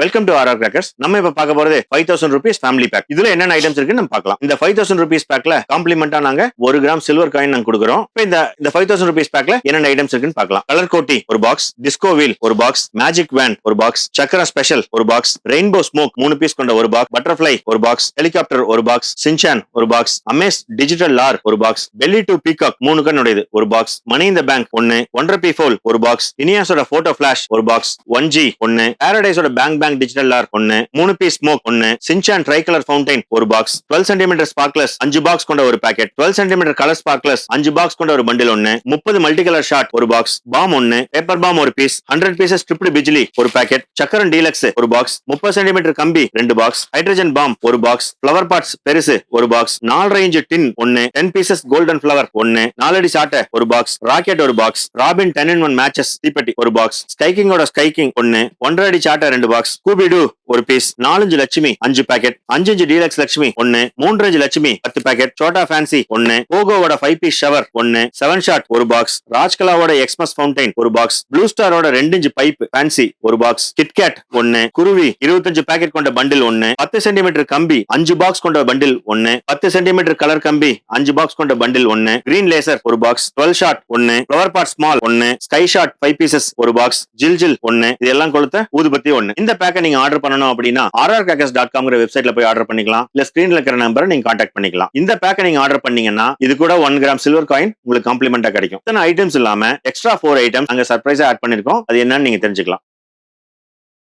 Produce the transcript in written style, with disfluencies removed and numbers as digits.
Welcome to RR crackers. நம்ம இப்ப பார்க்க போறது 5000 rupees ஃபேமிலி பேக். இதுல என்னென்ன ஐட்டம்ஸ் இருக்குன்னு நம்ம பார்க்கலாம். இந்த 5000 rupees பேக்ல காம்ப்ளிமெண்டா நாங்க 1 கிராம் சில்வர் காயின் நாங்க கொடுக்குறோம். இப்போ இந்த 5000 rupees பேக்ல என்னென்ன ஐட்டம்ஸ் இருக்குன்னு பார்க்கலாம். கலர் கோட்டி ஒரு பாக்ஸ், டிஸ்கோ வீல் ஒரு பாக்ஸ், மேஜிக் வேன் ஒரு பாக்ஸ், சக்கரா ஸ்பெஷல் ஒரு பாக்ஸ், ரெயின்போ ஸ்மோக் 3 பீஸ் கொண்ட ஒரு பாக்ஸ், பட்டர்ஃப்ளை ஒரு பாக்ஸ், ஹெலிகாப்டர் ஒரு பாக்ஸ், சின்சான் ஒரு பாக்ஸ், அமேஸ் டிஜிட்டல் லார் ஒரு பாக்ஸ், பெல்லி டு பீகாக் 3 கன் உடையது ஒரு பாக்ஸ், மணி இந்த பேங்க் 1, ஒன்றரை பி ஃபோல் ஒரு பாக்ஸ், இனியாஸோட போட்டோ பிளாஷ் ஒரு பாக்ஸ், 1G 1, பாரடைஸோட பேங்க் டிஜிட்டல் லார் 1, 3 piece smoke 1, Shinchan tri colour fountain ஒரு பாக்ஸ், 12 சென்டிமீட்டர் ஸ்பார்க்லர்ஸ் 5 பாக்ஸ் கொண்ட ஒரு packet, 12 centimetre colour sparklers 5 box கொண்ட ஒரு பண்டில் 1, 30 மல்டி கலர் ஷாட் ஒரு பாக்ஸ், பாம் 1, பேப்பர் பாம் ஒரு பீஸ், 100 பீசஸ் ட்ரிப்டு பிஜிலி ஒரு பாக்கெட், சக்கரன் டீலக்ஸ் ஒரு பாக்ஸ், 30 சென்டிமீட்டர் கம்பி 2 பாக்ஸ், ஹைட்ரஜன் பாம் ஒரு பாக்ஸ், ஃப்ளவர் பாட்ஸ் பெருசு ஒரு பாக்ஸ், 4 ரேஞ்ச் டின் 1, 10 பீசஸ் கோல்டன் ஃப்ளவர் 1, 4 அடி சாட்டை ஒரு பாக்ஸ், ராக்கெட் ஒரு பாக்ஸ், ராபின் 10-in-1 மேட்சஸ் தீப்பெட்டி ஒரு பாக்ஸ், ஸ்கைக்கிங்கோட ஸ்கைக்கிங் 1, 1.5 அடி சாட்டை 2 பாக்ஸ், ஸ்கூபிடு ஒரு piece, 4 Lakshmi 5 packet, 5 deluxe Lakshmi 1, 3 Lakshmi 10 packet, சோட்டா ஃபேன்சி 1, போகோவோட 5 பீஸ் ஷவர் 1, 7 ஷாட் ஒரு பாக்ஸ், ராஜ்கலாவோட எக்ஸ்மஸ் ஃபவுண்டைன் ஒரு பாக்ஸ், ப்ளூ ஸ்டாரோட 2 பைப் ஃபேன்சி ஒரு பாக்ஸ், கிட்கேட் 1, குருவி 25 பாக்கெட் கொண்ட பண்டில் 1, 10 சென்டிமீட்டர் கம்பி 5 பாக்ஸ் கொண்ட பண்டில் 1, 10 சென்டிமீட்டர் கலர் கம்பி 5 பாக்ஸ் கொண்ட பண்டில் 1, கிரீன் லேசர் ஒரு box, 12 shot 1, flower pot small 1, sky shot 5 pieces ஒரு பாக்ஸ், ஜில் 1, இதெல்லாம் கொளுத்த ஊதுபத்தி 1. இந்த பேக்கை நீங்க ஆர்டர் பண்ணணும் அப்படின்னா rrcrackers.com வெப்சைட்ல போய் ஆர்டர் பண்ணிக்கலாம். இல்ல ஸ்கிரீன்ல இருக்கிற நம்பரை நீங்க கான்டாக்ட் பண்ணிக்கலாம். இந்த பேக்கை நீங்க ஆர்டர் பண்ணீங்கன்னா இது கூட 1 கிராம் சில்வர் காயின் உங்களுக்கு காம்ப்ளிமெண்டா கிடைக்கும். இத்தனை ஐட்டம்ஸ் இல்லாம எக்ஸ்ட்ரா 4 ஐட்டம்ஸ் அங்க சர்ப்ரைஸா ஆட் பண்ணிருக்கோம். அது என்னன்னு நீங்க தெரிஞ்சுக்கலாம்.